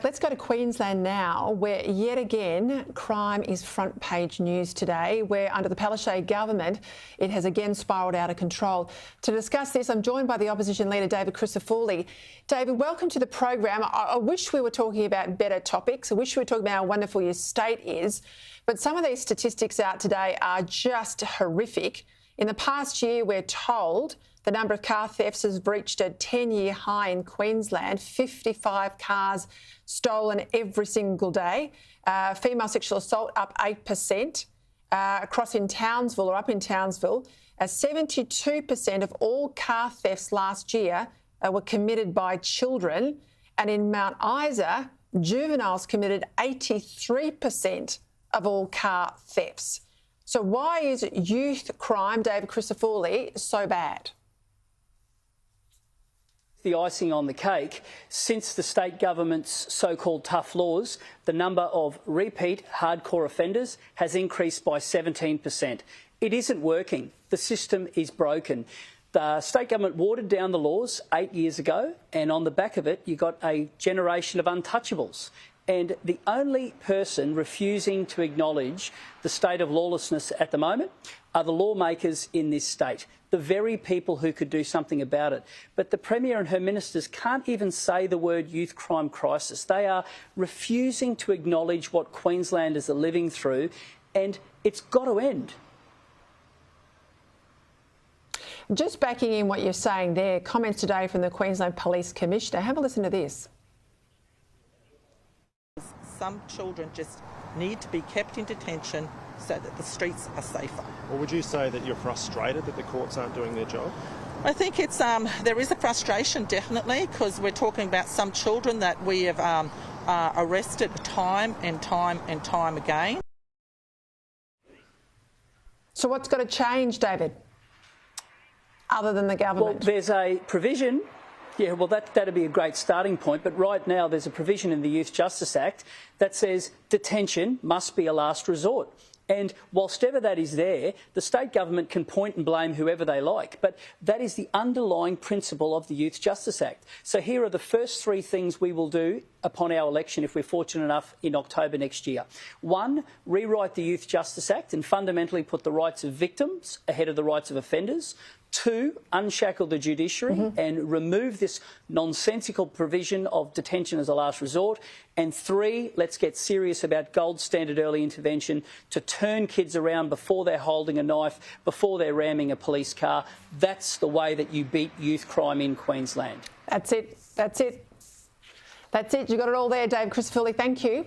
Let's go to Queensland now, where yet again crime is front page news today, where under the Palaszczuk government it has again spiralled out of control. To discuss this, I'm joined by the opposition leader David Crisafulli. David, welcome to the program. I wish we were talking about better topics. I wish we were talking about how wonderful your state is, but some of these statistics out today are just horrific. In the past year, we're told the number of car thefts has reached a 10-year high in Queensland, 55 cars stolen every single day. Female sexual assault up 8%. Across in Townsville, or up in Townsville, 72% of all car thefts last year were committed by children. And in Mount Isa, juveniles committed 83% of all car thefts. So why is youth crime, David Crisafulli, so bad? The icing on the cake, since the state government's so-called tough laws, the number of repeat hardcore offenders has increased by 17%. It isn't working. The system is broken. The state government watered down the laws 8 years ago, and on the back of it, you got a generation of untouchables. And the only person refusing to acknowledge the state of lawlessness at the moment are the lawmakers in this state, the very people who could do something about it. But the Premier and her ministers can't even say the word youth crime crisis. They are refusing to acknowledge what Queenslanders are living through, and it's got to end. Just backing in what you're saying there, comments today from the Queensland Police Commissioner. Have a listen to this. Some children just need to be kept in detention so that the streets are safer. Or would you say that you're frustrated that the courts aren't doing their job? I think it's there is a frustration, definitely, because we're talking about some children that we have arrested time and time and time again. So what's got to change, David, other than the government? Well, there's a provision. Yeah, well, that'd be a great starting point. But right now there's a provision in the Youth Justice Act that says detention must be a last resort. And whilst ever that is there, the state government can point and blame whoever they like. But that is the underlying principle of the Youth Justice Act. So here are the first three things we will do upon our election, if we're fortunate enough, in October next year. One, rewrite the Youth Justice Act and fundamentally put the rights of victims ahead of the rights of offenders. Two, unshackle the judiciary and remove this nonsensical provision of detention as a last resort. And three, let's get serious about gold standard early intervention to turn kids around before they're holding a knife, before they're ramming a police car. That's the way that you beat youth crime in Queensland. That's it. That's it. That's it. You got it all there, Dave Crisafulli. Thank you.